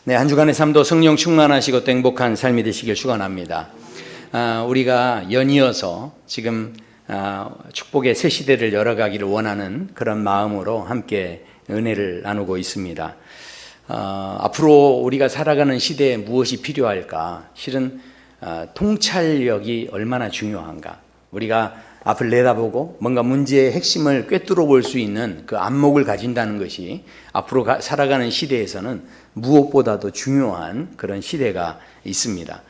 네, 한 주간의 삶도 성령 충만하시고 또 행복한 삶이 되시길 축원합니다. 우리가 연이어서 지금 축복의 새 시대를 열어가기를 원하는 그런 마음으로 함께 은혜를 나누고 있습니다. 앞으로 우리가 살아가는 시대에 무엇이 필요할까? 실은 통찰력이 얼마나 중요한가? 우리가 앞을 내다보고 뭔가 문제의 핵심을 꿰뚫어 볼 수 있는 그 안목을 가진다는 것이 앞으로 살아가는 시대에서는 무엇보다도 중요한 그런 시대가 있습니다.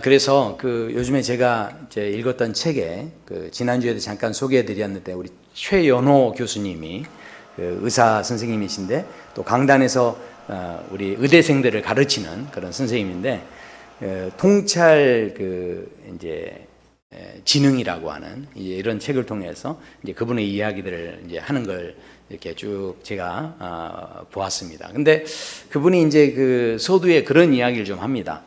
그래서 요즘에 제가 읽었던 책에 지난주에도 잠깐 소개해 드렸는데 우리 최연호 교수님이 의사 선생님이신데 또 강단에서 우리 의대생들을 가르치는 그런 선생님인데 통찰 이제 지능이라고 하는 이런 책을 통해서 이제 그분의 이야기들을 이제 하는 걸 이렇게 쭉 제가 보았습니다. 근데 그분이 이제 서두에 그런 이야기를 좀 합니다.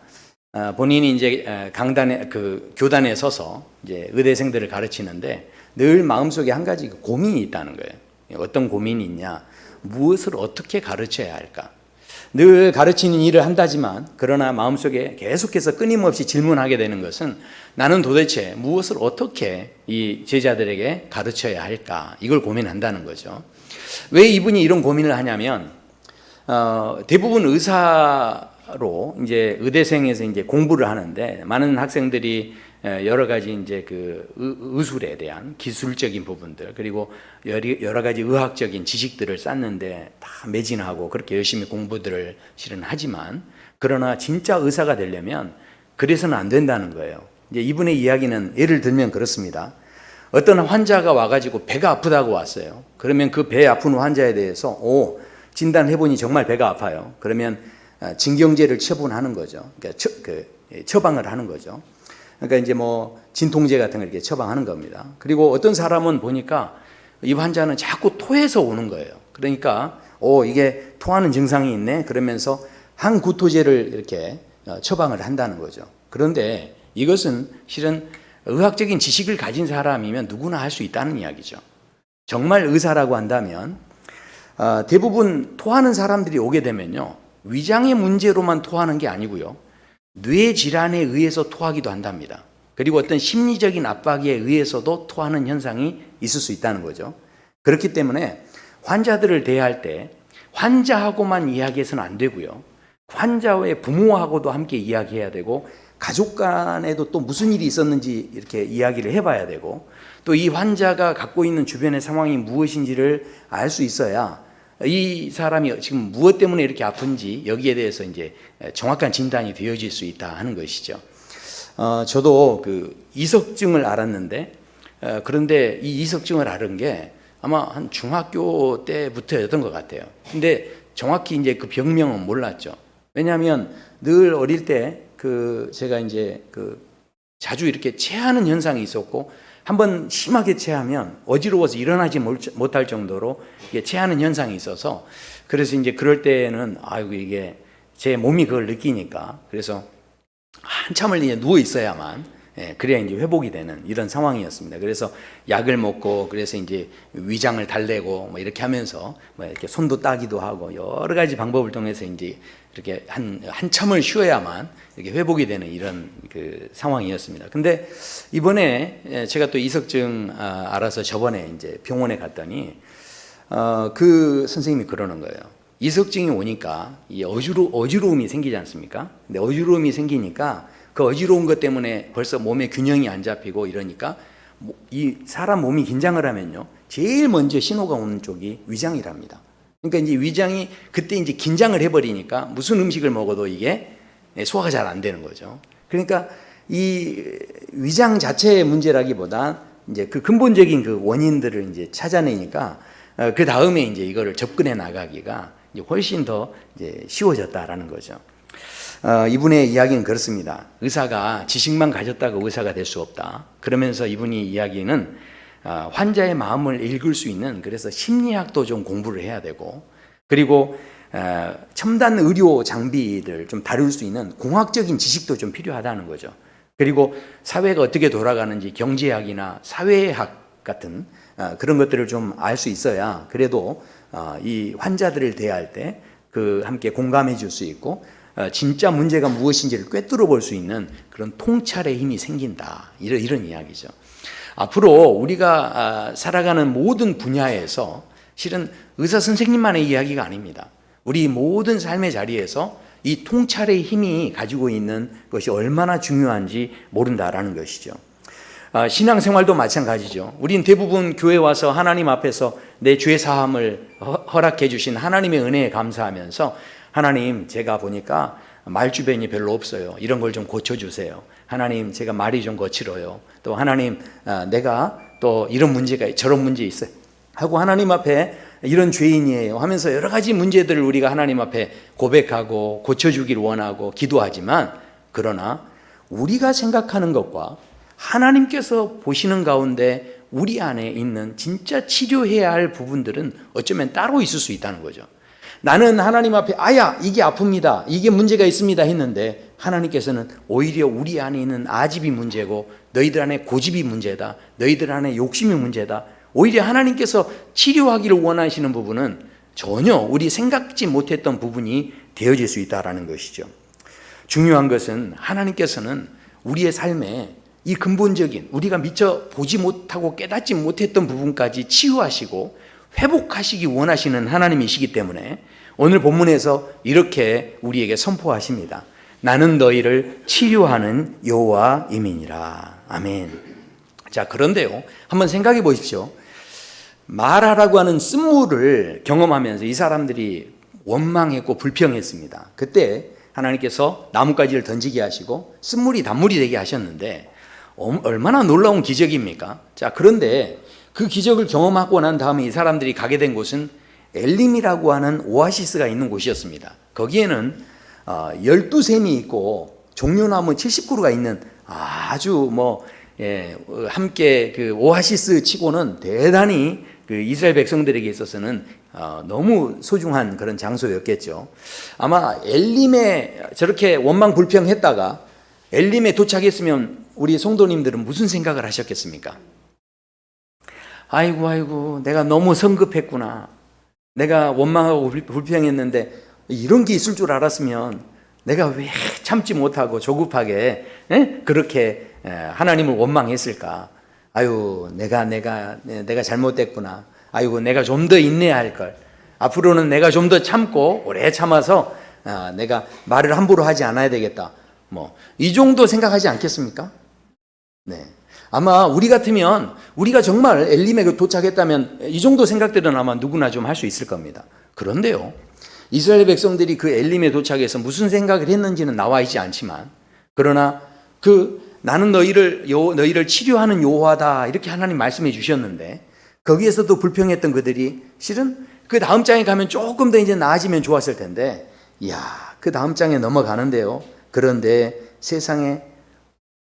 본인이 이제 강단에 교단에 서서 이제 의대생들을 가르치는데 늘 마음속에 한 가지 고민이 있다는 거예요. 어떤 고민이 있냐? 무엇을 어떻게 가르쳐야 할까? 늘 가르치는 일을 한다지만 그러나 마음속에 계속해서 끊임없이 질문하게 되는 것은 나는 도대체 무엇을 어떻게 이 제자들에게 가르쳐야 할까? 이걸 고민한다는 거죠. 왜 이분이 이런 고민을 하냐면 대부분 의사로 이제 의대생에서 이제 공부를 하는데 많은 학생들이 여러 가지 이제 의술에 대한 기술적인 부분들 그리고 여러 가지 의학적인 지식들을 쌓는데 다 매진하고 그렇게 열심히 공부들을 실은 하지만 그러나 진짜 의사가 되려면 그래서는 안 된다는 거예요. 이제 이분의 이야기는 예를 들면 그렇습니다. 어떤 환자가 와가지고 배가 아프다고 왔어요. 그러면 그 배 아픈 환자에 대해서 진단해보니 정말 배가 아파요. 그러면 진경제를 처분하는 거죠. 그러니까 처방을 하는 거죠. 그러니까 이제 진통제 같은 걸 이렇게 처방하는 겁니다. 그리고 어떤 사람은 보니까 이 환자는 자꾸 토해서 오는 거예요. 그러니까 이게 토하는 증상이 있네. 그러면서 항구토제를 이렇게 처방을 한다는 거죠. 그런데 이것은 실은 의학적인 지식을 가진 사람이면 누구나 할 수 있다는 이야기죠. 정말 의사라고 한다면 대부분 토하는 사람들이 오게 되면요. 위장의 문제로만 토하는 게 아니고요. 뇌 질환에 의해서 토하기도 한답니다. 그리고 어떤 심리적인 압박에 의해서도 토하는 현상이 있을 수 있다는 거죠. 그렇기 때문에 환자들을 대할 때 환자하고만 이야기해서는 안 되고요. 환자의 부모하고도 함께 이야기해야 되고 가족 간에도 또 무슨 일이 있었는지 이렇게 이야기를 해봐야 되고 또 이 환자가 갖고 있는 주변의 상황이 무엇인지를 알 수 있어야 이 사람이 지금 무엇 때문에 이렇게 아픈지 여기에 대해서 이제 정확한 진단이 되어질 수 있다 하는 것이죠. 저도 이석증을 알았는데 그런데 이 이석증을 알은 게 아마 한 중학교 때부터였던 것 같아요. 근데 정확히 이제 그 병명은 몰랐죠. 왜냐하면 늘 어릴 때 제가 이제 자주 이렇게 체하는 현상이 있었고 한번 심하게 체하면 어지러워서 일어나지 못할 정도로 체하는 현상이 있어서 그래서 이제 그럴 때는 이게 제 몸이 그걸 느끼니까 그래서 한참을 이제 누워 있어야만 그래야 이제 회복이 되는 이런 상황이었습니다. 그래서 약을 먹고 그래서 이제 위장을 달래고 이렇게 하면서 이렇게 손도 따기도 하고 여러 가지 방법을 통해서 이제 이렇게 한참을 쉬어야만 이렇게 회복이 되는 이런 상황이었습니다. 근데 이번에 제가 또 이석증 알아서 저번에 이제 병원에 갔더니 그 선생님이 그러는 거예요. 이석증이 오니까 이 어지러움이 생기지 않습니까? 근데 어지러움이 생기니까 그 어지러운 것 때문에 벌써 몸에 균형이 안 잡히고 이러니까 이 사람 몸이 긴장을 하면요. 제일 먼저 신호가 오는 쪽이 위장이랍니다. 그러니까 이제 위장이 그때 이제 긴장을 해버리니까 무슨 음식을 먹어도 이게 소화가 잘 안 되는 거죠. 그러니까 이 위장 자체의 문제라기보다 이제 그 근본적인 원인들을 이제 찾아내니까 그 다음에 이제 이거를 접근해 나가기가 이제 훨씬 더 이제 쉬워졌다라는 거죠. 이분의 이야기는 그렇습니다. 의사가 지식만 가졌다고 의사가 될 수 없다. 그러면서 이분이 이야기는 환자의 마음을 읽을 수 있는 그래서 심리학도 좀 공부를 해야 되고 그리고 첨단 의료 장비를 좀 다룰 수 있는 공학적인 지식도 좀 필요하다는 거죠. 그리고 사회가 어떻게 돌아가는지 경제학이나 사회학 같은 그런 것들을 좀 알 수 있어야 그래도 이 환자들을 대할 때 함께 공감해 줄 수 있고 진짜 문제가 무엇인지를 꿰뚫어 볼 수 있는 그런 통찰의 힘이 생긴다. 이런 이야기죠. 앞으로 우리가 살아가는 모든 분야에서 실은 의사 선생님만의 이야기가 아닙니다. 우리 모든 삶의 자리에서 이 통찰의 힘이 가지고 있는 것이 얼마나 중요한지 모른다라는 것이죠. 신앙생활도 마찬가지죠. 우린 대부분 교회 와서 하나님 앞에서 내 죄 사함을 허락해 주신 하나님의 은혜에 감사하면서 하나님, 제가 보니까 말주변이 별로 없어요. 이런 걸 좀 고쳐주세요. 하나님, 제가 말이 좀 거칠어요. 또 하나님, 내가 또 이런 문제가 저런 문제 있어요 하고 하나님 앞에 이런 죄인이에요 하면서 여러 가지 문제들을 우리가 하나님 앞에 고백하고 고쳐주기를 원하고 기도하지만, 그러나 우리가 생각하는 것과 하나님께서 보시는 가운데 우리 안에 있는 진짜 치료해야 할 부분들은 어쩌면 따로 있을 수 있다는 거죠. 나는 하나님 앞에 이게 아픕니다, 이게 문제가 있습니다 했는데 하나님께서는 오히려 우리 안에 있는 아집이 문제고 너희들 안에 고집이 문제다, 너희들 안에 욕심이 문제다, 오히려 하나님께서 치료하기를 원하시는 부분은 전혀 우리 생각지 못했던 부분이 되어질 수 있다는 것이죠. 중요한 것은 하나님께서는 우리의 삶에 이 근본적인 우리가 미처 보지 못하고 깨닫지 못했던 부분까지 치유하시고 회복하시기 원하시는 하나님이시기 때문에 오늘 본문에서 이렇게 우리에게 선포하십니다. 나는 너희를 치료하는 여호와임이니라. 아멘. 자, 그런데요, 한번 생각해 보십시오. 마라라고 하는 쓴물을 경험하면서 이 사람들이 원망했고 불평했습니다. 그때 하나님께서 나뭇가지를 던지게 하시고 쓴물이 단물이 되게 하셨는데 얼마나 놀라운 기적입니까? 자, 그런데 그 기적을 경험하고 난 다음에 이 사람들이 가게 된 곳은 엘림이라고 하는 오아시스가 있는 곳이었습니다. 거기에는 12샘이 있고 종려나무 70그루가 있는 아주 함께 그 오아시스 치고는 대단히 그 이스라엘 백성들에게 있어서는 너무 소중한 그런 장소였겠죠. 아마 엘림에 저렇게 원망 불평했다가 엘림에 도착했으면 우리 성도님들은 무슨 생각을 하셨겠습니까? 아이고 내가 너무 성급했구나, 내가 원망하고 불평했는데 이런 게 있을 줄 알았으면 내가 왜 참지 못하고 조급하게 그렇게 하나님을 원망했을까? 내가 잘못됐구나. 내가 좀 더 인내해야 할 걸. 앞으로는 내가 좀 더 참고 오래 참아서 내가 말을 함부로 하지 않아야 되겠다. 이 정도 생각하지 않겠습니까? 네. 아마 우리 같으면, 우리가 정말 엘림에 도착했다면 이 정도 생각들은 아마 누구나 좀 할 수 있을 겁니다. 그런데요, 이스라엘 백성들이 그 엘림에 도착해서 무슨 생각을 했는지는 나와 있지 않지만, 그러나 나는 너희를 치료하는 여호와다 이렇게 하나님 말씀해 주셨는데, 거기에서도 불평했던 그들이 실은 그 다음 장에 가면 조금 더 이제 나아지면 좋았을 텐데, 그 다음 장에 넘어가는데요, 그런데 세상에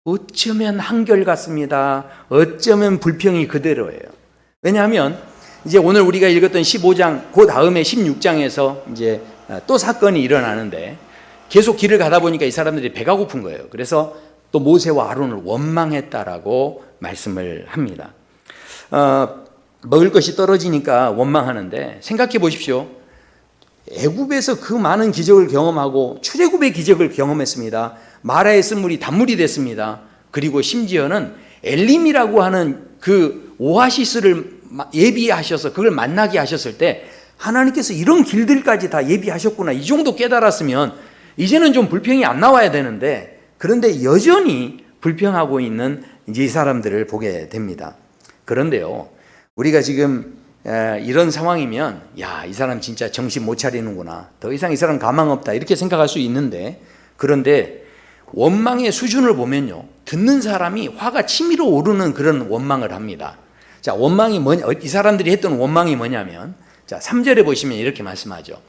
어쩌면 한결같습니다. 어쩌면 불평이 그대로예요. 왜냐하면 이제 오늘 우리가 읽었던 15장, 그 다음에 16장에서 이제 또 사건이 일어나는데, 계속 길을 가다 보니까 이 사람들이 배가 고픈 거예요. 그래서 또 모세와 아론을 원망했다라고 말씀을 합니다. 먹을 것이 떨어지니까 원망하는데, 생각해 보십시오. 애굽에서 그 많은 기적을 경험하고 출애굽의 기적을 경험했습니다. 마라의 쓴물이 단물이 됐습니다. 그리고 심지어는 엘림이라고 하는 그 오아시스를 예비하셔서 그걸 만나게 하셨을 때 하나님께서 이런 길들까지 다 예비하셨구나, 이 정도 깨달았으면 이제는 좀 불평이 안 나와야 되는데, 그런데 여전히 불평하고 있는 이제 이 사람들을 보게 됩니다. 그런데요, 우리가 지금 이런 상황이면 이 사람 진짜 정신 못 차리는구나, 더 이상 이 사람 가망 없다 이렇게 생각할 수 있는데, 그런데 원망의 수준을 보면요, 듣는 사람이 화가 치밀어 오르는 그런 원망을 합니다. 자, 원망이 이 사람들이 했던 원망이 뭐냐면, 자, 3절에 보시면 이렇게 말씀하죠.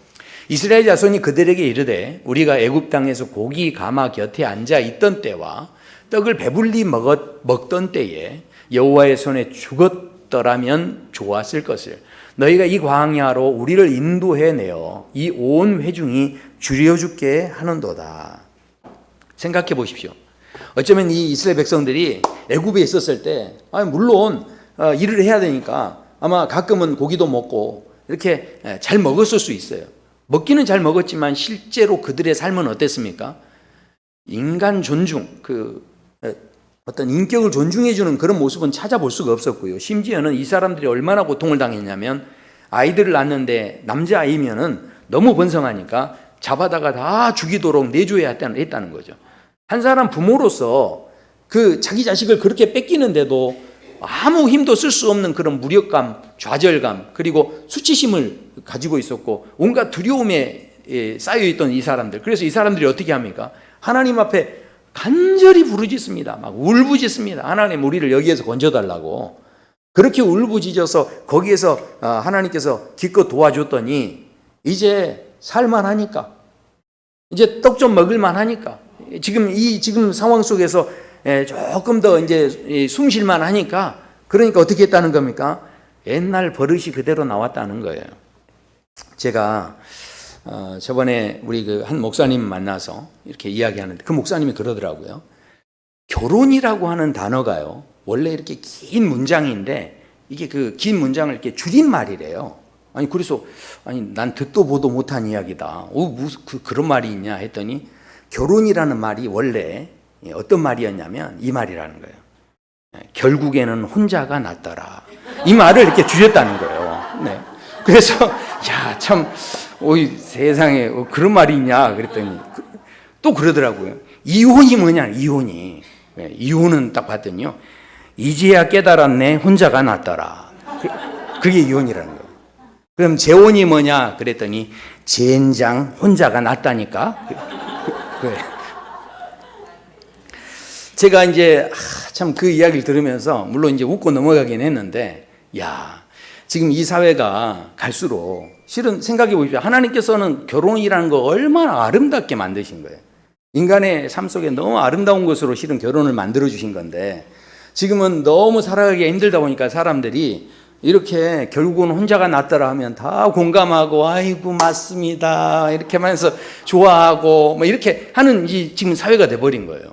이스라엘 자손이 그들에게 이르되 우리가 애굽 땅에서 고기 가마 곁에 앉아 있던 때와 떡을 배불리 먹던 때에 여호와의 손에 죽었더라면 좋았을 것을 너희가 이 광야로 우리를 인도해 내어 이 온 회중이 줄여 죽게 하는도다. 생각해 보십시오. 어쩌면 이 이스라엘 백성들이 애굽에 있었을 때 물론 일을 해야 되니까 아마 가끔은 고기도 먹고 이렇게 잘 먹었을 수 있어요. 먹기는 잘 먹었지만 실제로 그들의 삶은 어땠습니까? 인간 존중, 어떤 인격을 존중해주는 그런 모습은 찾아볼 수가 없었고요. 심지어는 이 사람들이 얼마나 고통을 당했냐면 아이들을 낳는데 남자아이면은 너무 번성하니까 잡아다가 다 죽이도록 내줘야 했다는 거죠. 한 사람 부모로서 자기 자식을 그렇게 뺏기는데도 아무 힘도 쓸 수 없는 그런 무력감, 좌절감, 그리고 수치심을 가지고 있었고 온갖 두려움에 쌓여있던 이 사람들. 그래서 이 사람들이 어떻게 합니까? 하나님 앞에 간절히 부르짖습니다. 막 울부짖습니다. 하나님 우리를 여기에서 건져달라고. 그렇게 울부짖어서 거기에서 하나님께서 기껏 도와줬더니 이제 살만하니까, 이제 떡 좀 먹을만하니까, 지금 상황 속에서 조금 더 이제 숨 쉴만 하니까, 그러니까 어떻게 했다는 겁니까? 옛날 버릇이 그대로 나왔다는 거예요. 제가 저번에 우리 한 목사님 만나서 이렇게 이야기하는데 그 목사님이 그러더라고요. 결혼이라고 하는 단어가요, 원래 이렇게 긴 문장인데 이게 긴 문장을 이렇게 줄인 말이래요. 그래서 난 듣도 보도 못한 이야기다. 무슨 그런 말이 있냐 했더니 결혼이라는 말이 원래 어떤 말이었냐면 이 말이라는 거예요. 결국에는 혼자가 낫더라. 이 말을 이렇게 줄였다는 거예요. 네. 그래서 참 세상에 그런 말이 있냐 그랬더니 또 그러더라고요. 이혼이 뭐냐, 이혼이. 이혼은 딱 봤더니요, 이제야 깨달았네, 혼자가 낫더라. 그게 이혼이라는 거예요. 그럼 재혼이 뭐냐 그랬더니 젠장, 혼자가 낫다니까. 제가 이제 참 그 이야기를 들으면서 물론 이제 웃고 넘어가긴 했는데, 지금 이 사회가 갈수록 실은 생각해 보십시오. 하나님께서는 결혼이라는 거 얼마나 아름답게 만드신 거예요. 인간의 삶 속에 너무 아름다운 것으로 실은 결혼을 만들어 주신 건데, 지금은 너무 살아가기 힘들다 보니까 사람들이 이렇게 결국은 혼자가 낫더라 하면 다 공감하고 아이고 맞습니다 이렇게 하면서 좋아하고 뭐 이렇게 하는 지금 사회가 돼버린 거예요.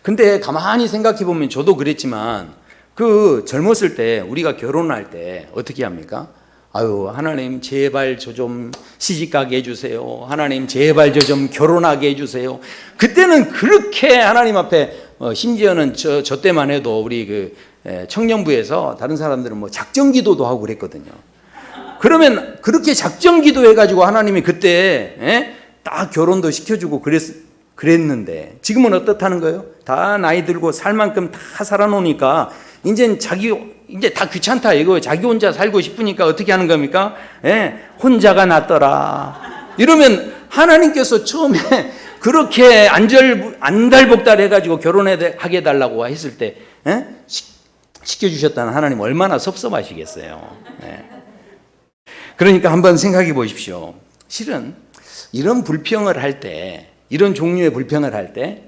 근데 가만히 생각해 보면 저도 그랬지만 젊었을 때 우리가 결혼할 때 어떻게 합니까? 하나님 제발 저 좀 시집가게 해주세요. 하나님 제발 저 좀 결혼하게 해주세요. 그때는 그렇게 하나님 앞에 심지어는 저 때만 해도 우리 청년부에서 다른 사람들은 뭐 작정 기도도 하고 그랬거든요. 그러면 그렇게 작정 기도 해가지고 하나님이 그때 딱 결혼도 시켜주고 그랬는데 지금은 어떻다는 거예요? 다 나이 들고 살 만큼 다 살아놓으니까 이제 다 귀찮다 이거. 자기 혼자 살고 싶으니까 어떻게 하는 겁니까? 혼자가 낫더라. 이러면 하나님께서 처음에 그렇게 안달복달 해가지고 결혼하게 해달라고 했을 때 시켜주셨다는 하나님 얼마나 섭섭하시겠어요. 그러니까 한번 생각해 보십시오. 실은 이런 불평을 할 때, 이런 종류의 불평을 할 때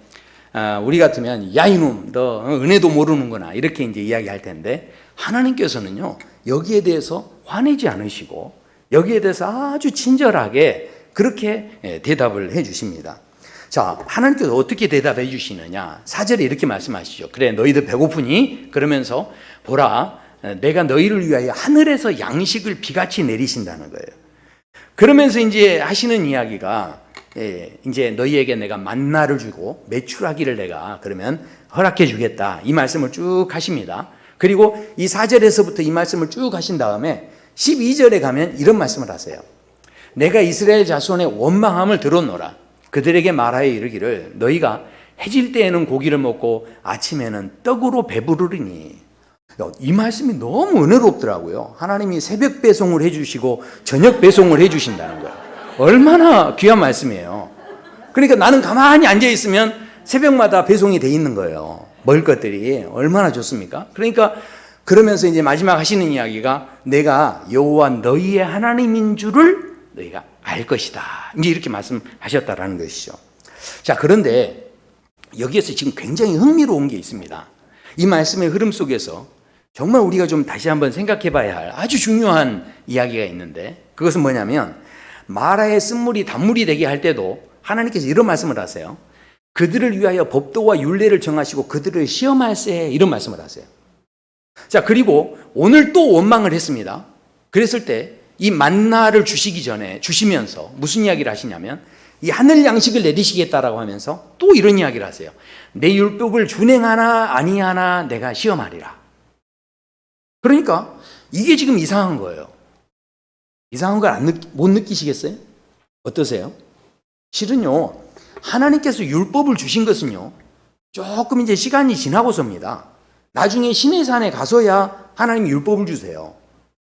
우리 같으면 야 이놈 너 은혜도 모르는구나 이렇게 이제 이야기할 텐데, 하나님께서는요 여기에 대해서 화내지 않으시고 여기에 대해서 아주 친절하게 그렇게 대답을 해 주십니다. 자, 하나님께서 어떻게 대답해 주시느냐? 4절에 이렇게 말씀하시죠. 그래 너희들 배고프니? 그러면서 보라 내가 너희를 위하여 하늘에서 양식을 비같이 내리신다는 거예요. 그러면서 이제 하시는 이야기가 이제 너희에게 내가 만나를 주고 메추라기를 내가 그러면 허락해 주겠다, 이 말씀을 쭉 하십니다. 그리고 이 4절에서부터 이 말씀을 쭉 하신 다음에 12절에 가면 이런 말씀을 하세요. 내가 이스라엘 자손의 원망함을 들었노라. 그들에게 말하여 이르기를 너희가 해질 때에는 고기를 먹고 아침에는 떡으로 배부르리니. 이 말씀이 너무 은혜롭더라고요. 하나님이 새벽 배송을 해주시고 저녁 배송을 해주신다는 거예요. 얼마나 귀한 말씀이에요. 그러니까 나는 가만히 앉아있으면 새벽마다 배송이 돼 있는 거예요. 먹을 것들이 얼마나 좋습니까? 그러니까 그러면서 이제 마지막 하시는 이야기가 내가 여호와 너희의 하나님인 줄을 너희가 알 것이다, 이제 이렇게 말씀하셨다라는 것이죠. 자, 그런데 여기에서 지금 굉장히 흥미로운 게 있습니다. 이 말씀의 흐름 속에서 정말 우리가 좀 다시 한번 생각해 봐야 할 아주 중요한 이야기가 있는데, 그것은 뭐냐면 마라의 쓴물이 단물이 되게 할 때도 하나님께서 이런 말씀을 하세요. 그들을 위하여 법도와 율례를 정하시고 그들을 시험할세, 이런 말씀을 하세요. 자, 그리고 오늘 또 원망을 했습니다. 그랬을 때 이 만나를 주시기 전에 주시면서 무슨 이야기를 하시냐면 이 하늘 양식을 내리시겠다라고 하면서 또 이런 이야기를 하세요. 내 율법을 준행하나 아니하나 내가 시험하리라. 그러니까 이게 지금 이상한 거예요. 이상한 걸 못 느끼시겠어요? 어떠세요? 실은요, 하나님께서 율법을 주신 것은요, 조금 이제 시간이 지나고서입니다. 나중에 시내산에 가서야 하나님이 율법을 주세요.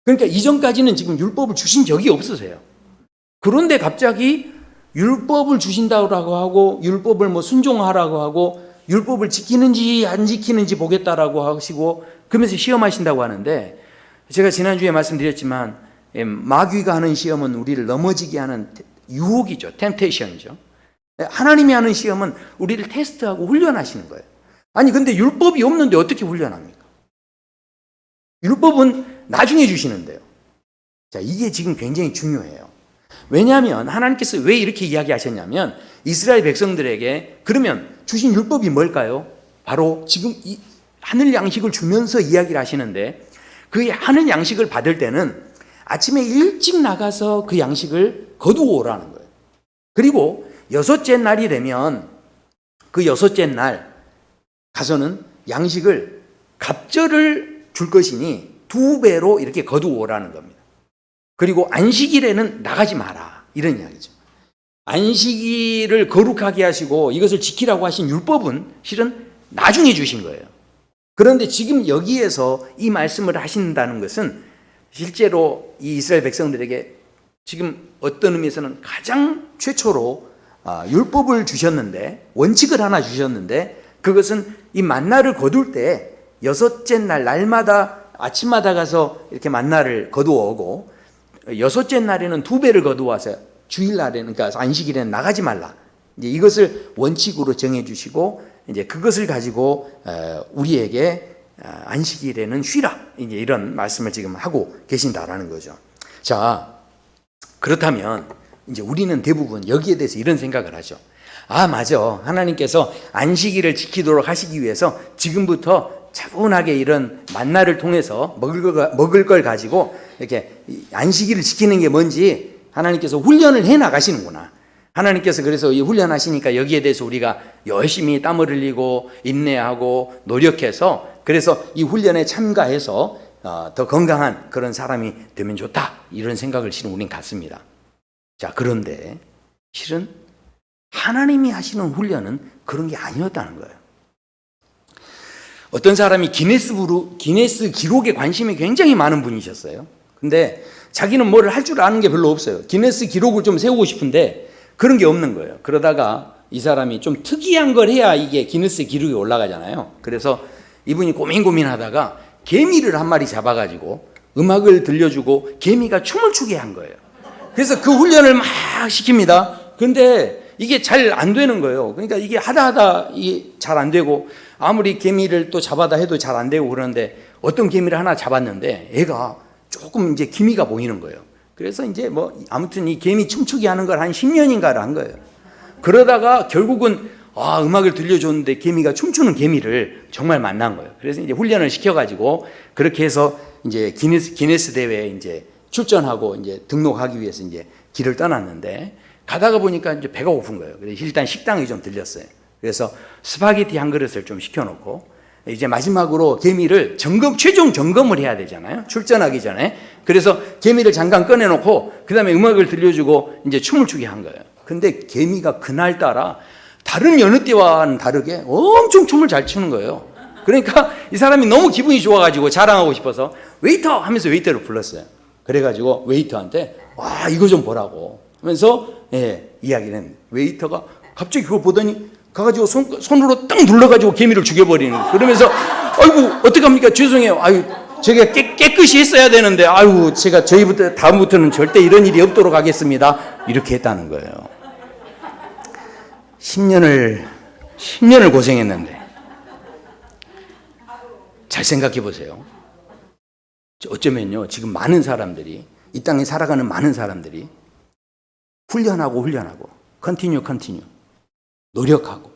그러니까 이전까지는 지금 율법을 주신 적이 없으세요. 그런데 갑자기 율법을 주신다고 하고, 율법을 뭐 순종하라고 하고, 율법을 지키는지 안 지키는지 보겠다라고 하시고, 그러면서 시험하신다고 하는데, 제가 지난주에 말씀드렸지만, 마귀가 하는 시험은 우리를 넘어지게 하는 유혹이죠. 템테이션이죠. 하나님이 하는 시험은 우리를 테스트하고 훈련하시는 거예요. 아니 근데 율법이 없는데 어떻게 훈련합니까? 율법은 나중에 주시는데요. 자, 이게 지금 굉장히 중요해요. 왜냐하면 하나님께서 왜 이렇게 이야기하셨냐면 이스라엘 백성들에게 그러면 주신 율법이 뭘까요? 바로 지금 이 하늘 양식을 주면서 이야기를 하시는데 그 하늘 양식을 받을 때는 아침에 일찍 나가서 그 양식을 거두어 오라는 거예요. 그리고 여섯째 날이 되면 그 여섯째 날 가서는 양식을 갑절을 줄 것이니 2배로 이렇게 거두어 오라는 겁니다. 그리고 안식일에는 나가지 마라. 이런 이야기죠. 안식일을 거룩하게 하시고 이것을 지키라고 하신 율법은 실은 나중에 주신 거예요. 그런데 지금 여기에서 이 말씀을 하신다는 것은 실제로 이 이스라엘 백성들에게 지금 어떤 의미에서는 가장 최초로 율법을 주셨는데 원칙을 하나 주셨는데 그것은 이 만나를 거둘 때 여섯째 날 날마다 아침마다 가서 이렇게 만나를 거두어 오고 여섯째 날에는 2배를 거두어서 주일날에는 그러니까 안식일에는 나가지 말라. 이제 이것을 원칙으로 정해 주시고 이제 그것을 가지고 우리에게 안식일에는 쉬라. 이제 이런 말씀을 지금 하고 계신다라는 거죠. 자, 그렇다면 이제 우리는 대부분 여기에 대해서 이런 생각을 하죠. 아, 맞아. 하나님께서 안식일을 지키도록 하시기 위해서 지금부터 차분하게 이런 만나를 통해서 먹을 걸 가지고 이렇게 안식일을 지키는 게 뭔지 하나님께서 훈련을 해 나가시는구나. 하나님께서 그래서 이 훈련하시니까 여기에 대해서 우리가 열심히 땀을 흘리고 인내하고 노력해서 그래서 이 훈련에 참가해서 더 건강한 그런 사람이 되면 좋다. 이런 생각을 실은 우리는 갖습니다. 자, 그런데 실은 하나님이 하시는 훈련은 그런 게 아니었다는 거예요. 어떤 사람이 기네스 기록에 관심이 굉장히 많은 분이셨어요. 근데 자기는 뭐를 할 줄 아는 게 별로 없어요. 기네스 기록을 좀 세우고 싶은데 그런 게 없는 거예요. 그러다가 이 사람이 좀 특이한 걸 해야 이게 기네스 기록에 올라가잖아요. 그래서 이분이 고민하다가 개미를 한 마리 잡아가지고 음악을 들려주고 개미가 춤을 추게 한 거예요. 그래서 그 훈련을 막 시킵니다. 근데 이게 잘 안 되는 거예요. 그러니까 이게 하다 이게 잘 안 되고 아무리 개미를 또 잡아다 해도 잘 안 되고 그러는데 어떤 개미를 하나 잡았는데 애가 조금 이제 기미가 보이는 거예요. 그래서 이제 뭐 아무튼 이 개미 춤추게 하는 걸 한 10년인가를 한 거예요. 그러다가 결국은 음악을 들려줬는데 개미가 춤추는 개미를 정말 만난 거예요. 그래서 이제 훈련을 시켜가지고 그렇게 해서 이제 기네스 대회에 이제 출전하고 이제 등록하기 위해서 이제 길을 떠났는데 가다가 보니까 이제 배가 고픈 거예요. 그래서 일단 식당에 좀 들렸어요. 그래서 스파게티 한 그릇을 좀 시켜놓고 이제 마지막으로 개미를 최종 점검을 해야 되잖아요. 출전하기 전에. 그래서 개미를 잠깐 꺼내놓고 그 다음에 음악을 들려주고 이제 춤을 추게 한 거예요. 근데 개미가 그날따라 다른 여느 때와는 다르게 엄청 춤을 잘 추는 거예요. 그러니까 이 사람이 너무 기분이 좋아가지고 자랑하고 싶어서 웨이터 하면서 웨이터를 불렀어요. 그래가지고 웨이터한테 이거 좀 보라고 하면서 이야기는 웨이터가 갑자기 그걸 보더니 가가지고 손으로 딱 눌러가지고 개미를 죽여버리는 거예요. 그러면서 아이고 어떡합니까 죄송해요. 아유 제가 깨끗이 했어야 되는데 아유 제가 다음부터는 절대 이런 일이 없도록 하겠습니다. 이렇게 했다는 거예요. 10년을 고생했는데 잘 생각해 보세요. 어쩌면요 지금 많은 사람들이 이 땅에 살아가는 많은 사람들이 훈련하고 컨티뉴 노력하고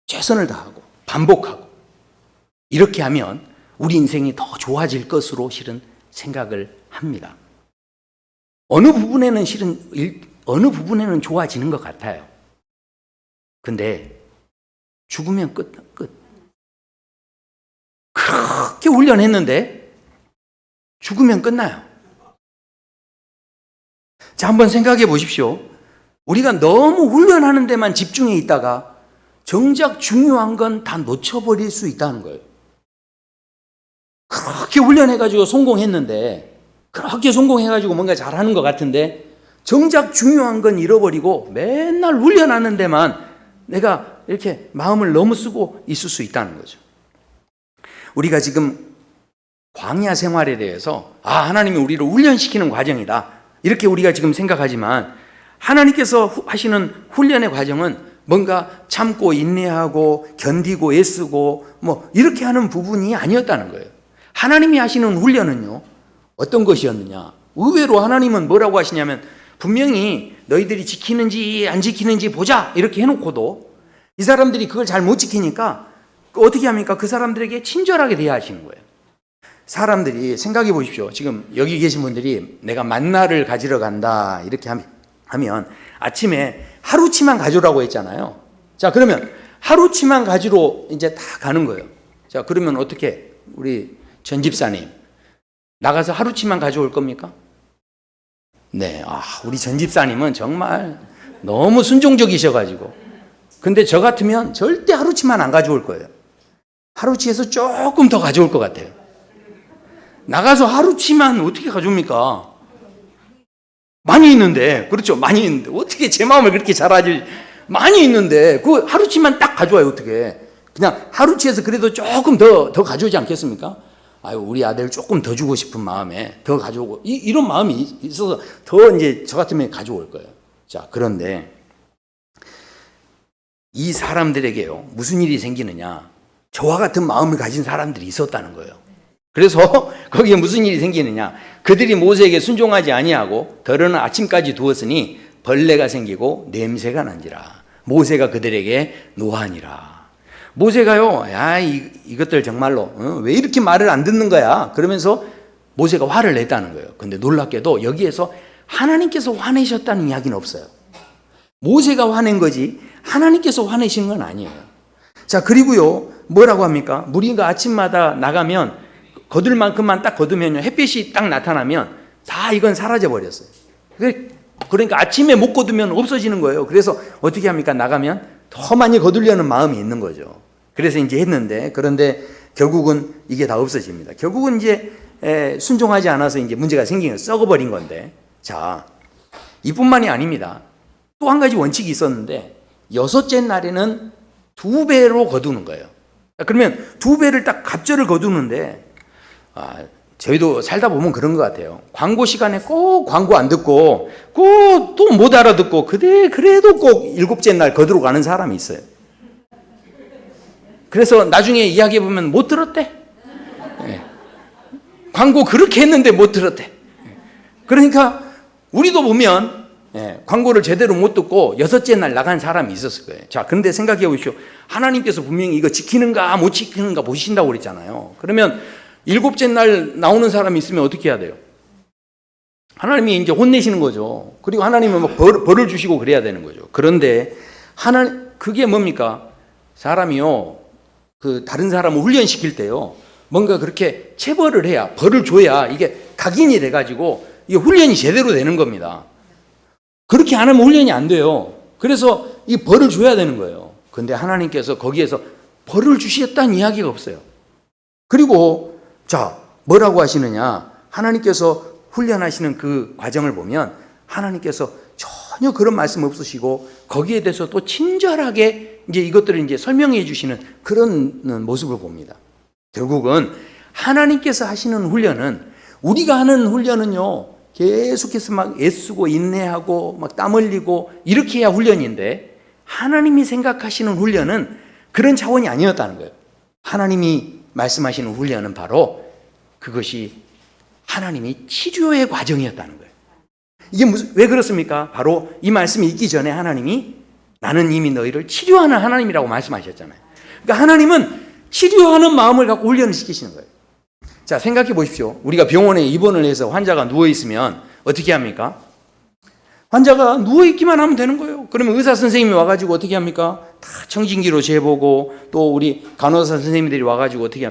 최선을 다하고 반복하고 이렇게 하면 우리 인생이 더 좋아질 것으로 실은 생각을 합니다. 어느 부분에는 어느 부분에는 좋아지는 것 같아요. 근데 죽으면 끝. 그렇게 훈련했는데 죽으면 끝나요. 자, 한번 생각해 보십시오. 우리가 너무 훈련하는 데만 집중해 있다가 정작 중요한 건 다 놓쳐버릴 수 있다는 거예요. 그렇게 훈련해가지고 성공했는데, 그렇게 성공해가지고 뭔가 잘하는 것 같은데 정작 중요한 건 잃어버리고 맨날 훈련하는 데만 내가 이렇게 마음을 너무 쓰고 있을 수 있다는 거죠. 우리가 지금 광야 생활에 대해서 하나님이 우리를 훈련시키는 과정이다, 이렇게 우리가 지금 생각하지만 하나님께서 하시는 훈련의 과정은 뭔가 참고 인내하고 견디고 애쓰고 뭐 이렇게 하는 부분이 아니었다는 거예요. 하나님이 하시는 훈련은요, 어떤 것이었느냐? 의외로 하나님은 뭐라고 하시냐면 분명히 너희들이 지키는지 안 지키는지 보자 이렇게 해놓고도 이 사람들이 그걸 잘 못 지키니까 어떻게 합니까? 그 사람들에게 친절하게 대하시는 거예요. 사람들이 생각해 보십시오. 지금 여기 계신 분들이 내가 만나를 가지러 간다 이렇게 하면 아침에 하루치만 가져오라고 했잖아요. 자, 그러면 하루치만 가지러 이제 다 가는 거예요. 자, 그러면 어떻게 우리 전 집사님 나가서 하루치만 가져올 겁니까? 네, 우리 전 집사님은 정말 너무 순종적이셔가지고. 근데 저 같으면 절대 하루치만 안 가져올 거예요. 하루치에서 조금 더 가져올 것 같아요. 나가서 하루치만 어떻게 가져옵니까? 많이 있는데, 그렇죠? 많이 있는데 어떻게 제 마음을 그렇게 잘 알지? 많이 있는데 그 하루치만 딱 가져와요. 어떻게? 그냥 하루치에서 그래도 조금 더 가져오지 않겠습니까? 우리 아들 조금 더 주고 싶은 마음에 더 가져오고 이런 마음이 있어서 더 이제 저 같으면 가져올 거예요. 자, 그런데 이 사람들에게요, 무슨 일이 생기느냐? 저와 같은 마음을 가진 사람들이 있었다는 거예요. 그래서 거기에 무슨 일이 생기느냐? 그들이 모세에게 순종하지 아니하고 덜어는 아침까지 두었으니 벌레가 생기고 냄새가 난지라. 모세가 그들에게 노하니라. 모세가요, 이것들 정말로 왜 이렇게 말을 안 듣는 거야? 그러면서 모세가 화를 냈다는 거예요. 근데 놀랍게도 여기에서 하나님께서 화내셨다는 이야기는 없어요. 모세가 화낸 거지 하나님께서 화내신 건 아니에요. 자, 그리고요, 뭐라고 합니까? 무리가 아침마다 나가면 거둘 만큼만 딱 거두면요, 햇빛이 딱 나타나면 다 이건 사라져 버렸어요. 그러니까 아침에 못 거두면 없어지는 거예요. 그래서 어떻게 합니까? 나가면 더 많이 거두려는 마음이 있는 거죠. 그래서 이제 했는데, 그런데 결국은 이게 다 없어집니다. 결국은 이제 순종하지 않아서 이제 문제가 생긴 거예요. 썩어버린 건데. 자, 이뿐만이 아닙니다. 또 한 가지 원칙이 있었는데 6째 날에는 2배로 거두는 거예요. 그러면 2배를 딱 갑절을 거두는데, 저희도 살다 보면 그런 것 같아요. 광고 시간에 꼭 광고 안 듣고 꼭 또 못 알아듣고 그래도 꼭 7째 날 거두러 가는 사람이 있어요. 그래서 나중에 이야기해 보면 못 들었대. 네. 광고 그렇게 했는데 못 들었대. 그러니까 우리도 보면 광고를 제대로 못 듣고 6째 날 나간 사람이 있었을 거예요. 자, 그런데 생각해 보십시오. 하나님께서 분명히 이거 지키는가 못 지키는가 보신다고 그랬잖아요. 그러면 7째 날 나오는 사람이 있으면 어떻게 해야 돼요? 하나님이 이제 혼내시는 거죠. 그리고 하나님은 막 벌을 주시고 그래야 되는 거죠. 그런데 그게 뭡니까? 사람이요, 다른 사람을 훈련시킬 때요, 뭔가 그렇게 체벌을 해야, 벌을 줘야 이게 각인이 돼가지고 이게 훈련이 제대로 되는 겁니다. 그렇게 안 하면 훈련이 안 돼요. 그래서 이 벌을 줘야 되는 거예요. 근데 하나님께서 거기에서 벌을 주셨다는 이야기가 없어요. 그리고 자, 뭐라고 하시느냐? 하나님께서 훈련하시는 그 과정을 보면 하나님께서 전혀 그런 말씀 없으시고 거기에 대해서 또 친절하게 이제 이것들을 이제 설명해 주시는 그런 모습을 봅니다. 결국은 하나님께서 하시는 훈련은, 우리가 하는 훈련은요, 계속해서 막 애쓰고 인내하고 막 땀 흘리고 이렇게 해야 훈련인데, 하나님이 생각하시는 훈련은 그런 차원이 아니었다는 거예요. 하나님이 말씀하시는 훈련은 바로 그것이 하나님이 치료의 과정이었다는 거예요. 이게 왜 그렇습니까? 바로 이 말씀이 있기 전에 하나님이 나는 이미 너희를 치료하는 하나님이라고 말씀하셨잖아요. 그러니까 하나님은 치료하는 마음을 갖고 훈련을 시키시는 거예요. 자, 생각해 보십시오. 우리가 병원에 입원을 해서 환자가 누워 있으면 어떻게 합니까? 환자가 누워있기만 하면 되는 거예요. 그러면 의사 선생님이 와가지고 어떻게 합니까? 다 청진기로 재보고, 또 우리 간호사 선생님들이 와가지고 어떻게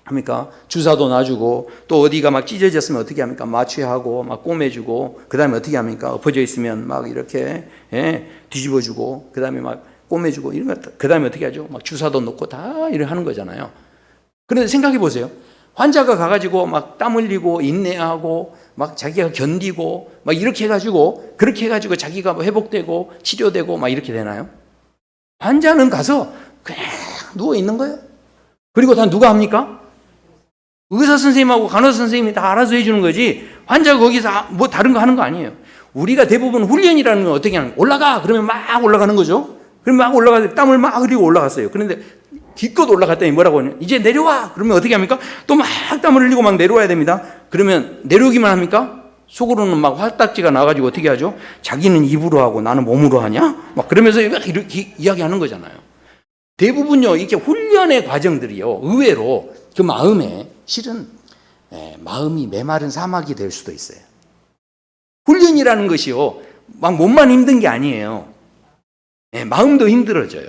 합니까? 주사도 놔주고, 또 어디가 막 찢어졌으면 어떻게 합니까? 마취하고 막 꼬매주고, 그 다음에 어떻게 합니까? 엎어져 있으면 막 이렇게 뒤집어주고, 그 다음에 막 꼬매주고 이런 거, 그 다음에 어떻게 하죠? 막 주사도 넣고 다 이렇게 하는 거잖아요. 그런데 생각해 보세요. 환자가 가가지고 막 땀 흘리고 인내하고 막 자기가 견디고 막 이렇게 해가지고, 그렇게 해가지고 자기가 뭐 회복되고 치료되고 막 이렇게 되나요? 환자는 가서 그냥 누워 있는 거예요. 그리고 다 누가 합니까? 의사 선생님하고 간호사 선생님이 다 알아서 해주는 거지, 환자가 거기서 뭐 다른 거 하는 거 아니에요. 우리가 대부분 훈련이라는 건 어떻게 하는 거예요? 올라가! 그러면 막 올라가는 거죠. 그럼 막 올라가서 땀을 막 흘리고 올라갔어요. 그런데 기껏 올라갔더니 뭐라고 하냐? 이제 내려와! 그러면 어떻게 합니까? 또 막 땀을 흘리고 막 내려와야 됩니다. 그러면 내려오기만 합니까? 속으로는 막 화딱지가 나가지고 어떻게 하죠? 자기는 입으로 하고 나는 몸으로 하냐? 막 그러면서 이렇게 이야기하는 거잖아요. 대부분요, 이렇게 훈련의 과정들이요, 의외로 그 마음에 실은 마음이 메마른 사막이 될 수도 있어요. 훈련이라는 것이요, 막 몸만 힘든 게 아니에요. 마음도 힘들어져요.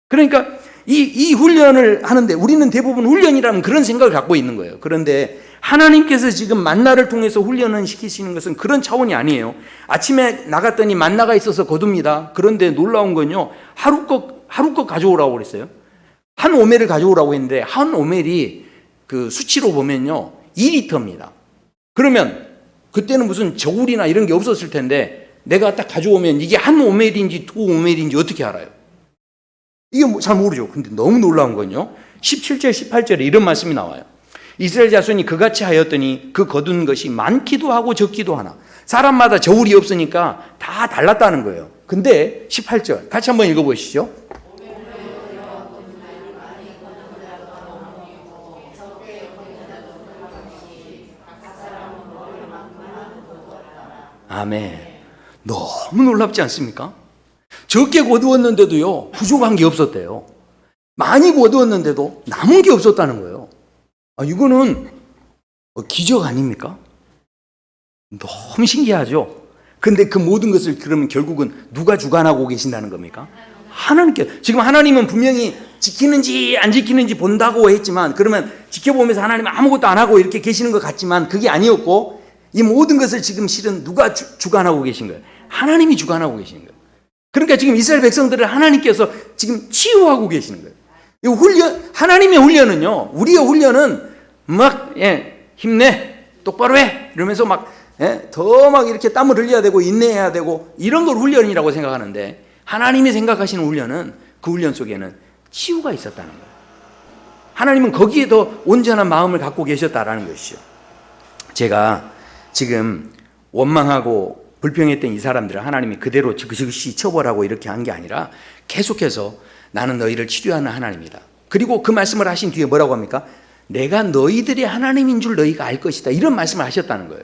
그러니까 이 훈련을 하는데, 우리는 대부분 훈련이라면 그런 생각을 갖고 있는 거예요. 그런데 하나님께서 지금 만나를 통해서 훈련을 시키시는 것은 그런 차원이 아니에요. 아침에 나갔더니 만나가 있어서 거둡니다. 그런데 놀라운 건요, 하루 것 가져오라고 그랬어요. 한 오멜을 가져오라고 했는데, 한 오멜이 그 수치로 보면요 2리터입니다. 그러면 그때는 무슨 저울이나 이런 게 없었을 텐데, 내가 딱 가져오면 이게 한 오멜인지 두 오멜인지 어떻게 알아요? 이게 잘 모르죠. 근데 너무 놀라운 건요, 17절 18절에 이런 말씀이 나와요. 이스라엘 자손이 그같이 하였더니 그 거둔 것이 많기도 하고 적기도 하나. 사람마다 저울이 없으니까 다 달랐다는 거예요. 근데 18절 같이 한번 읽어보시죠. 아멘. 너무 놀랍지 않습니까? 적게 거두었는데도요, 부족한 게 없었대요. 많이 거두었는데도 남은 게 없었다는 거예요. 이거는 기적 아닙니까? 너무 신기하죠? 근데 그 모든 것을 그러면 결국은 누가 주관하고 계신다는 겁니까? 하나님께. 지금 하나님은 분명히 지키는지 안 지키는지 본다고 했지만, 그러면 지켜보면서 하나님 아무것도 안 하고 이렇게 계시는 것 같지만 그게 아니었고, 이 모든 것을 지금 실은 누가 주관하고 계신 거예요? 하나님이 주관하고 계신 거예요. 그러니까 지금 이스라엘 백성들을 하나님께서 지금 치유하고 계시는 거예요. 이 훈련, 하나님의 훈련은요, 우리의 훈련은 막 힘내, 똑바로 해 이러면서 막 더 막 이렇게 땀을 흘려야 되고 인내해야 되고 이런 걸 훈련이라고 생각하는데, 하나님이 생각하시는 훈련은, 그 훈련 속에는 치유가 있었다는 거예요. 하나님은 거기에 더 온전한 마음을 갖고 계셨다라는 것이죠. 제가 지금 원망하고 불평했던 이 사람들을 하나님이 그대로 즉시 처벌하고 이렇게 한 게 아니라, 계속해서 나는 너희를 치료하는 하나님이다. 그리고 그 말씀을 하신 뒤에 뭐라고 합니까? 내가 너희들의 하나님인 줄 너희가 알 것이다. 이런 말씀을 하셨다는 거예요.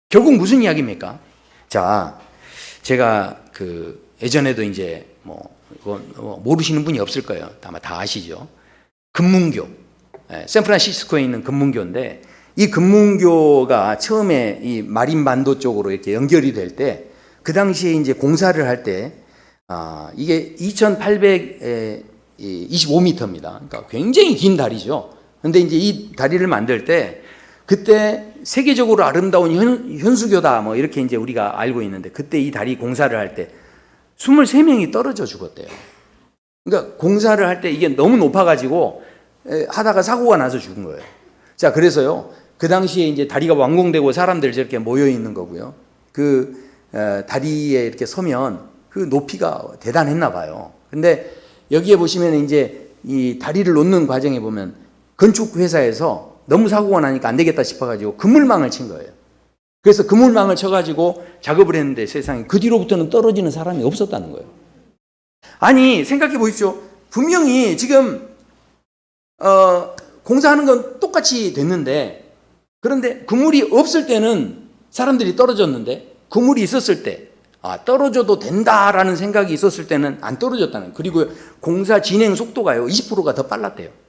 결국 무슨 이야기입니까? 자, 제가 예전에도 이제 모르시는 분이 없을 거예요. 아마 다 아시죠? 금문교. 샌프란시스코에 있는 금문교인데, 이 금문교가 처음에 이 마린반도 쪽으로 이렇게 연결이 될 때, 그 당시에 이제 공사를 할 때, 이게 2,825m입니다. 그러니까 굉장히 긴 다리죠. 근데 이제 이 다리를 만들 때, 그때 세계적으로 아름다운 현수교다 뭐 이렇게 이제 우리가 알고 있는데, 그때 이 다리 공사를 할 때 23명이 떨어져 죽었대요. 그러니까 공사를 할 때 이게 너무 높아가지고 하다가 사고가 나서 죽은 거예요. 자, 그래서요, 그 당시에 이제 다리가 완공되고 사람들 저렇게 모여 있는 거고요. 다리에 이렇게 서면 그 높이가 대단했나 봐요. 근데 여기에 보시면 이제 이 다리를 놓는 과정에 보면 건축 회사에서 너무 사고가 나니까 안 되겠다 싶어가지고 그물망을 친 거예요. 그래서 그물망을 쳐가지고 작업을 했는데, 세상에 그 뒤로부터는 떨어지는 사람이 없었다는 거예요. 아니, 생각해 보십시오. 분명히 지금 공사하는 건 똑같이 됐는데, 그런데 그물이 없을 때는 사람들이 떨어졌는데, 그물이 있었을 때 떨어져도 된다라는 생각이 있었을 때는 안 떨어졌다는. 그리고 공사 진행 속도가요 20%가 더 빨랐대요.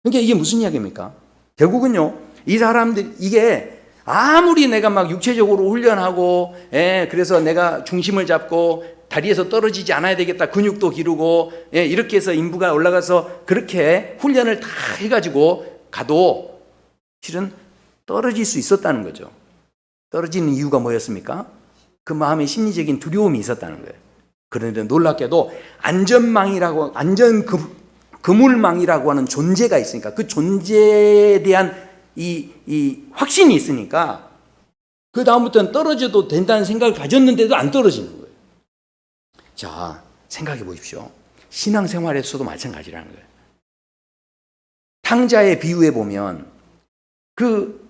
그러니까 이게 무슨 이야기입니까? 결국은요, 이 사람들, 이게 아무리 내가 막 육체적으로 훈련하고, 그래서 내가 중심을 잡고 다리에서 떨어지지 않아야 되겠다, 근육도 기르고, 이렇게 해서 인부가 올라가서 그렇게 훈련을 다 해가지고 가도 실은 떨어질 수 있었다는 거죠. 떨어지는 이유가 뭐였습니까? 그 마음의 심리적인 두려움이 있었다는 거예요. 그런데 놀랍게도 안전망이라고, 그물망이라고 하는 존재가 있으니까, 그 존재에 대한 이 확신이 있으니까 그 다음부터는 떨어져도 된다는 생각을 가졌는데도 안 떨어지는 거예요. 자, 생각해 보십시오. 신앙생활에서도 마찬가지라는 거예요. 탕자의 비유에 보면 그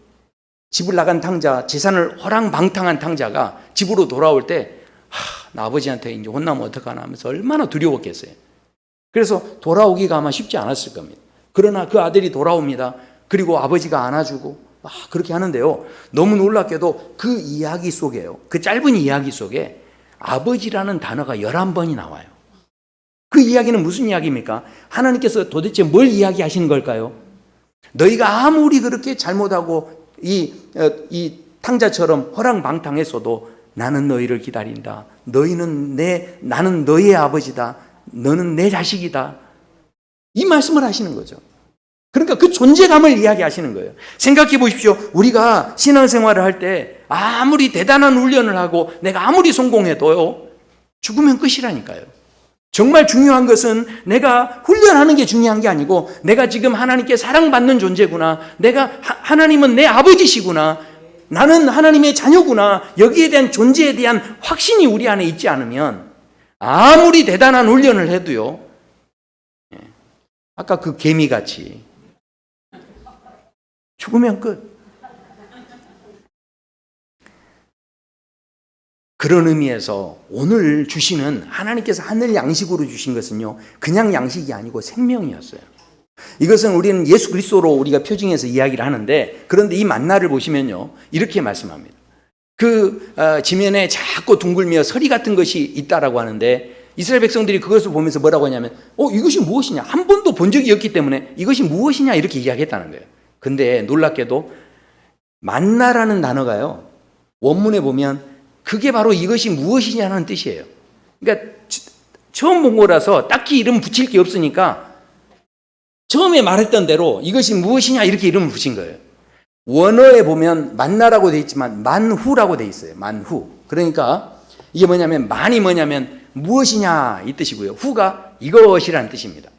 집을 나간 탕자, 재산을 허랑방탕한 탕자가 집으로 돌아올 때 나 아버지한테 이제 혼나면 어떡하나 하면서 얼마나 두려웠겠어요. 그래서 돌아오기가 아마 쉽지 않았을 겁니다. 그러나 그 아들이 돌아옵니다. 그리고 아버지가 안아주고 그렇게 하는데요, 너무 놀랍게도 그 이야기 속에요, 그 짧은 이야기 속에 아버지라는 단어가 11번이 나와요. 그 이야기는 무슨 이야기입니까? 하나님께서 도대체 뭘 이야기하시는 걸까요? 너희가 아무리 그렇게 잘못하고 이 탕자처럼 허랑방탕했어도 나는 너희를 기다린다. 나는 너희의 아버지다. 너는 내 자식이다. 이 말씀을 하시는 거죠. 그러니까 그 존재감을 이야기하시는 거예요. 생각해 보십시오. 우리가 신앙생활을 할 때 아무리 대단한 훈련을 하고 내가 아무리 성공해도요, 죽으면 끝이라니까요. 정말 중요한 것은 내가 훈련하는 게 중요한 게 아니고, 내가 지금 하나님께 사랑받는 존재구나, 하나님은 내 아버지시구나, 나는 하나님의 자녀구나, 여기에 대한 존재에 대한 확신이 우리 안에 있지 않으면 아무리 대단한 훈련을 해도요, 아까 그 개미같이 죽으면 끝. 그런 의미에서 오늘 주시는, 하나님께서 하늘 양식으로 주신 것은요, 그냥 양식이 아니고 생명이었어요. 이것은 우리는 예수 그리스도로 우리가 표징해서 이야기를 하는데, 그런데 이 만나를 보시면요, 이렇게 말씀합니다. 지면에 작고 둥글며 서리 같은 것이 있다라고 하는데, 이스라엘 백성들이 그것을 보면서 뭐라고 하냐면, 이것이 무엇이냐? 한 번도 본 적이 없기 때문에 이것이 무엇이냐? 이렇게 이야기했다는 거예요. 근데 놀랍게도 만나라는 단어가요, 원문에 보면 그게 바로 이것이 무엇이냐는 뜻이에요. 그러니까 처음 본 거라서 딱히 이름 붙일 게 없으니까 처음에 말했던 대로 이것이 무엇이냐 이렇게 이름을 붙인 거예요. 원어에 보면 만나라고 되어 있지만 만후라고 되어 있어요. 만후. 그러니까 이게 뭐냐면, 만이 뭐냐면 무엇이냐 이 뜻이고요, 후가 이것이라는 뜻입니다.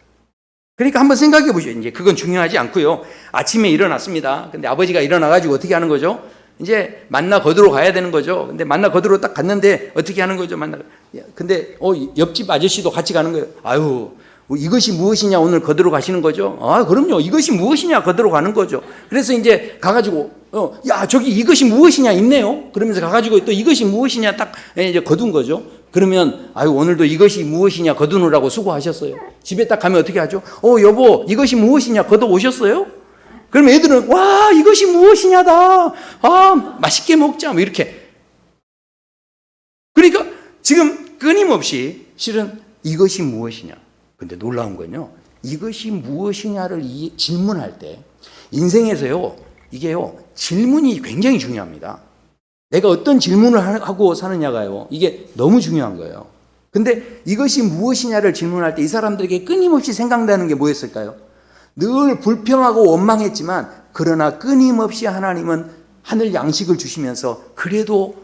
그러니까 한번 생각해 보시죠. 이제 그건 중요하지 않고요. 아침에 일어났습니다. 근데 아버지가 일어나가지고 어떻게 하는 거죠? 이제 만나 거두러 가야 되는 거죠. 근데 만나 거두러 딱 갔는데 어떻게 하는 거죠? 근데 옆집 아저씨도 같이 가는 거예요. 아유, 이것이 무엇이냐 오늘 거두러 가시는 거죠? 그럼요. 이것이 무엇이냐 거두러 가는 거죠. 그래서 이제 가가지고 야, 저기 이것이 무엇이냐 있네요. 그러면서 가가지고 또 이것이 무엇이냐 딱 이제 거둔 거죠. 그러면 오늘도 이것이 무엇이냐 거두느라고 수고하셨어요. 집에 딱 가면 어떻게 하죠? 여보, 이것이 무엇이냐 거둬 오셨어요? 그럼 애들은 와, 이것이 무엇이냐다. 맛있게 먹자. 뭐 이렇게. 그러니까 지금 끊임없이 실은 이것이 무엇이냐. 근데 놀라운 건요, 이것이 무엇이냐를 질문할 때 인생에서요, 이게요, 질문이 굉장히 중요합니다. 내가 어떤 질문을 하고 사느냐가요, 이게 너무 중요한 거예요. 근데 이것이 무엇이냐를 질문할 때 이 사람들에게 끊임없이 생각나는 게 뭐였을까요? 늘 불평하고 원망했지만, 그러나 끊임없이 하나님은 하늘 양식을 주시면서 그래도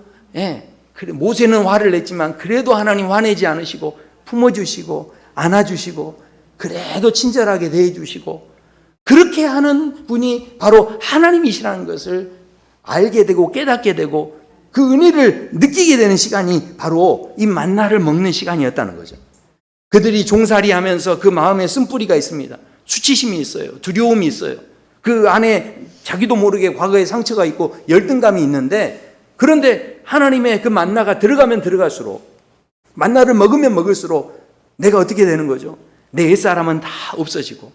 모세는 화를 냈지만 그래도 하나님 화내지 않으시고 품어주시고 안아주시고 그래도 친절하게 대해주시고, 그렇게 하는 분이 바로 하나님이시라는 것을 알게 되고 깨닫게 되고 그 은혜를 느끼게 되는 시간이 바로 이 만나를 먹는 시간이었다는 거죠. 그들이 종살이하면서 그 마음에 쓴뿌리가 있습니다. 수치심이 있어요. 두려움이 있어요. 그 안에 자기도 모르게 과거에 상처가 있고 열등감이 있는데, 그런데 하나님의 그 만나가 들어가면 들어갈수록, 만나를 먹으면 먹을수록 내가 어떻게 되는 거죠? 내 옛사람은 다 없어지고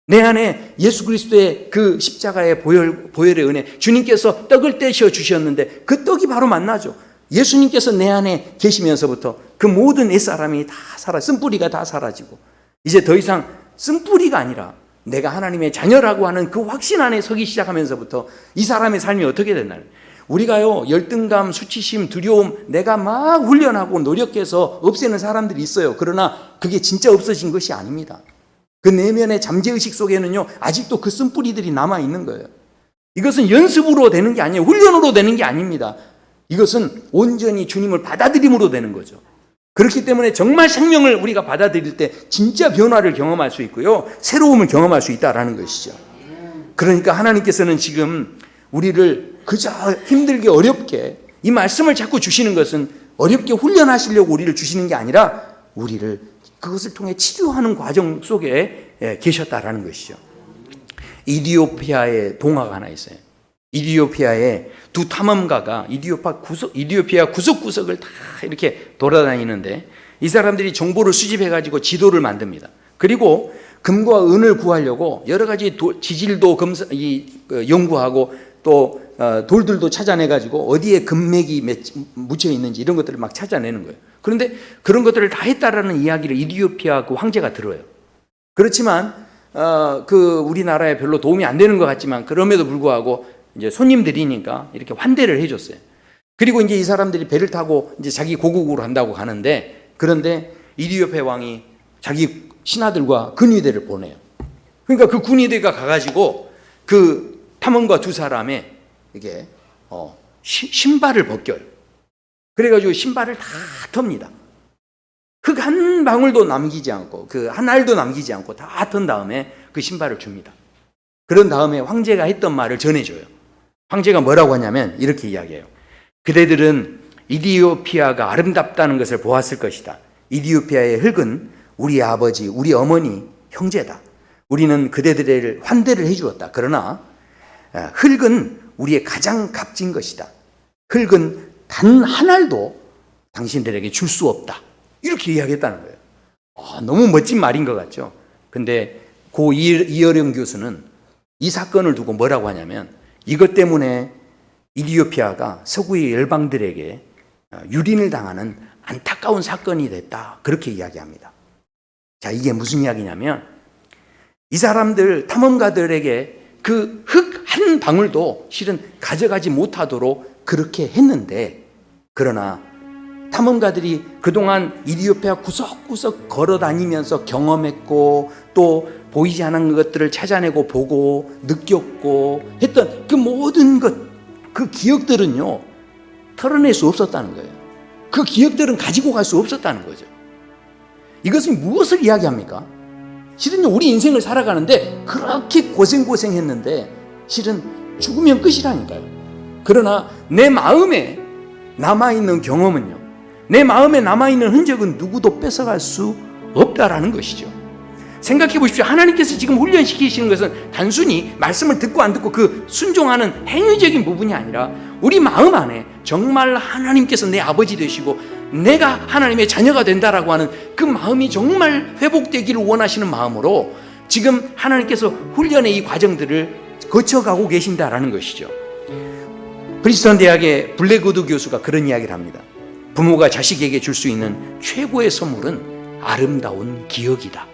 내 안에 예수 그리스도의 그 십자가의 보혈의 은혜, 주님께서 떡을 떼셔 주셨는데 그 떡이 바로 만나죠. 예수님께서 내 안에 계시면서부터 그 모든 옛사람이 다 쓴뿌리가 다 사라지고 이제 더 이상 쓴뿌리가 아니라 내가 하나님의 자녀라고 하는 그 확신 안에 서기 시작하면서부터 이 사람의 삶이 어떻게 됐나요? 우리가요, 열등감, 수치심, 두려움, 내가 막 훈련하고 노력해서 없애는 사람들이 있어요. 그러나 그게 진짜 없어진 것이 아닙니다. 그 내면의 잠재의식 속에는요, 아직도 그 쓴뿌리들이 남아있는 거예요. 이것은 연습으로 되는 게 아니에요. 훈련으로 되는 게 아닙니다. 이것은 온전히 주님을 받아들임으로 되는 거죠. 그렇기 때문에 정말 생명을 우리가 받아들일 때 진짜 변화를 경험할 수 있고요, 새로움을 경험할 수 있다는 것이죠. 그러니까 하나님께서는 지금 우리를 그저 힘들게 어렵게 이 말씀을 자꾸 주시는 것은 어렵게 훈련하시려고 우리를 주시는 게 아니라 우리를 그것을 통해 치료하는 과정 속에 계셨다라는 것이죠. 이디오피아의 동화가 하나 있어요. 이디오피아의 두 탐험가가 이디오피아 구석구석을 다 이렇게 돌아다니는데 이 사람들이 정보를 수집해가지고 지도를 만듭니다. 그리고 금과 은을 구하려고 여러 가지 지질도 연구하고 또 돌들도 찾아내가지고 어디에 금맥이 묻혀 있는지 이런 것들을 막 찾아내는 거예요. 그런데 그런 것들을 다 했다라는 이야기를 이디오피아 그 황제가 들어요. 그렇지만 우리나라에 별로 도움이 안 되는 것 같지만 그럼에도 불구하고 이제 손님들이니까 이렇게 환대를 해줬어요. 그리고 이제 이 사람들이 배를 타고 이제 자기 고국으로 간다고 가는데, 그런데 이디오피아 왕이 자기 신하들과 근위대를 보내요. 그러니까 그 근위대가 가가지고 그 탐험가 두 사람의 이게 신발을 벗겨요. 그래가지고 신발을 다 텁니다. 흙 한 방울도 남기지 않고 그 한 알도 남기지 않고 다 턴 다음에 그 신발을 줍니다. 그런 다음에 황제가 했던 말을 전해줘요. 황제가 뭐라고 하냐면 이렇게 이야기해요. 그대들은 이디오피아가 아름답다는 것을 보았을 것이다. 이디오피아의 흙은 우리 아버지, 우리 어머니, 형제다. 우리는 그대들을 환대를 해주었다. 그러나 흙은 우리의 가장 값진 것이다. 흙은 단 한 알도 당신들에게 줄 수 없다. 이렇게 이야기했다는 거예요. 너무 멋진 말인 것 같죠. 근데 고 이어령 교수는 이 사건을 두고 뭐라고 하냐면 이것 때문에 이디오피아가 서구의 열방들에게 유린을 당하는 안타까운 사건이 됐다. 그렇게 이야기합니다. 자, 이게 무슨 이야기냐면 이 사람들 탐험가들에게 그 흙 한 방울도 실은 가져가지 못하도록 그렇게 했는데, 그러나 탐험가들이 그동안 이디오피아 구석구석 걸어다니면서 경험했고 또 보이지 않은 것들을 찾아내고 보고 느꼈고 했던 그 모든 것, 그 기억들은요 털어낼 수 없었다는 거예요. 그 기억들은 가지고 갈 수 없었다는 거죠. 이것은 무엇을 이야기합니까? 실은 우리 인생을 살아가는데 그렇게 고생했는데 실은 죽으면 끝이라니까요. 그러나 내 마음에 남아있는 경험은요, 내 마음에 남아있는 흔적은 누구도 뺏어갈 수 없다라는 것이죠. 생각해 보십시오. 하나님께서 지금 훈련시키시는 것은 단순히 말씀을 듣고 안 듣고 그 순종하는 행위적인 부분이 아니라 우리 마음 안에 정말 하나님께서 내 아버지 되시고 내가 하나님의 자녀가 된다라고 하는 그 마음이 정말 회복되기를 원하시는 마음으로 지금 하나님께서 훈련의 이 과정들을 거쳐가고 계신다라는 것이죠. 프린스턴 대학의 블랙우드 교수가 그런 이야기를 합니다. 부모가 자식에게 줄 수 있는 최고의 선물은 아름다운 기억이다.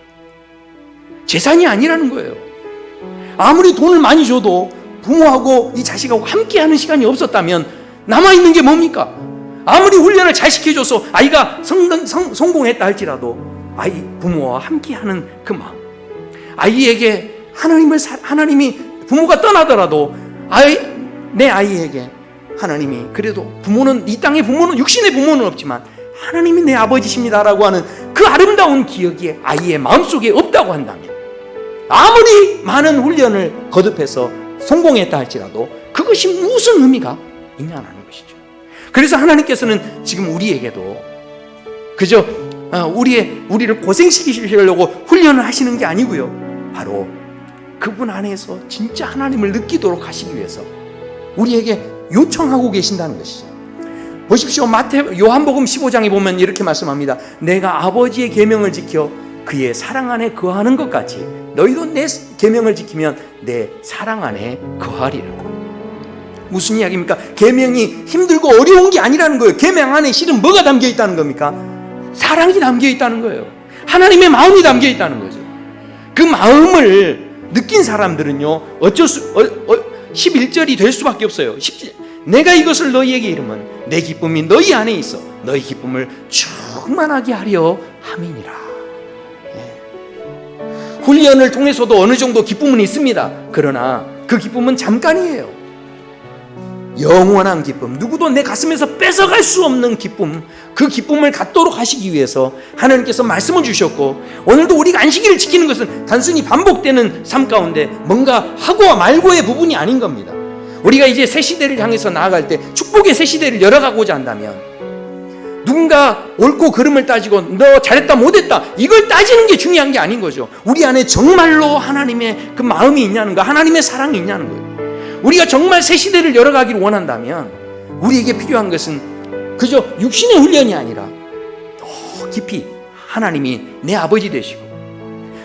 재산이 아니라는 거예요. 아무리 돈을 많이 줘도 부모하고 이 자식하고 함께하는 시간이 없었다면 남아있는 게 뭡니까? 아무리 훈련을 잘 시켜줘서 아이가 성공했다 할지라도 부모와 함께하는 그 마음, 아이에게 하나님이 부모가 떠나더라도 내 아이에게 하나님이 그래도 부모는 이 땅의 부모는 육신의 부모는 없지만 하나님이 내 아버지십니다라고 하는 그 아름다운 기억이 아이의 마음속에 없다고 한다면 아무리 많은 훈련을 거듭해서 성공했다 할지라도 그것이 무슨 의미가 있냐는 것이죠. 그래서 하나님께서는 지금 우리에게도 그저 우리를 고생시키시려고 훈련을 하시는 게 아니고요, 바로 그분 안에서 진짜 하나님을 느끼도록 하시기 위해서 우리에게 요청하고 계신다는 것이죠. 보십시오. 요한복음 15장에 보면 이렇게 말씀합니다. 내가 아버지의 계명을 지켜 그의 사랑 안에 거하는 것 같이 너희도 내 계명을 지키면 내 사랑 안에 거하리라. 무슨 이야기입니까? 계명이 힘들고 어려운 게 아니라는 거예요. 계명 안에 실은 뭐가 담겨 있다는 겁니까? 사랑이 담겨 있다는 거예요. 하나님의 마음이 담겨 있다는 거죠. 그 마음을 느낀 사람들은요 11절이 될 수밖에 없어요. 내가 이것을 너희에게 이르면 내 기쁨이 너희 안에 있어 너희 기쁨을 충만하게 하려 함이니라. 훈련을 통해서도 어느 정도 기쁨은 있습니다. 그러나 그 기쁨은 잠깐이에요. 영원한 기쁨, 누구도 내 가슴에서 뺏어갈 수 없는 기쁨, 그 기쁨을 갖도록 하시기 위해서 하나님께서 말씀을 주셨고, 오늘도 우리가 안식일을 지키는 것은 단순히 반복되는 삶 가운데 뭔가 하고와 말고의 부분이 아닌 겁니다. 우리가 이제 새 시대를 향해서 나아갈 때 축복의 새 시대를 열어가고자 한다면 누군가 옳고 그름을 따지고 너 잘했다 못했다 이걸 따지는 게 중요한 게 아닌 거죠. 우리 안에 정말로 하나님의 그 마음이 있냐는 거, 하나님의 사랑이 있냐는 거예요. 우리가 정말 새 시대를 열어가기를 원한다면 우리에게 필요한 것은 그저 육신의 훈련이 아니라 더 깊이 하나님이 내 아버지 되시고,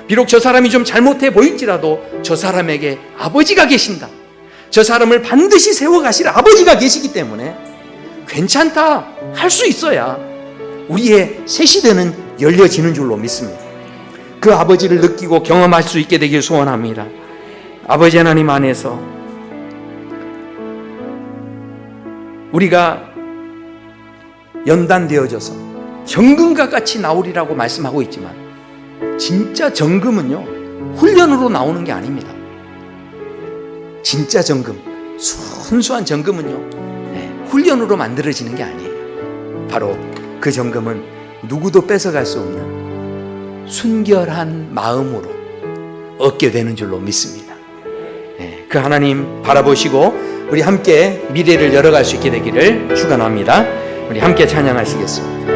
비록 저 사람이 좀 잘못해 보일지라도 저 사람에게 아버지가 계신다, 저 사람을 반드시 세워가실 아버지가 계시기 때문에 괜찮다 할 수 있어야 우리의 새 시대는 열려지는 줄로 믿습니다. 그 아버지를 느끼고 경험할 수 있게 되길 소원합니다. 아버지 하나님 안에서 우리가 연단되어져서 정금과 같이 나오리라고 말씀하고 있지만 진짜 정금은요 훈련으로 나오는 게 아닙니다. 진짜 정금, 순수한 정금은요 훈련으로 만들어지는 게 아니에요. 바로 그 정금은 누구도 뺏어갈 수 없는 순결한 마음으로 얻게 되는 줄로 믿습니다. 그 하나님 바라보시고 우리 함께 미래를 열어갈 수 있게 되기를 축원합니다. 우리 함께 찬양하시겠습니다.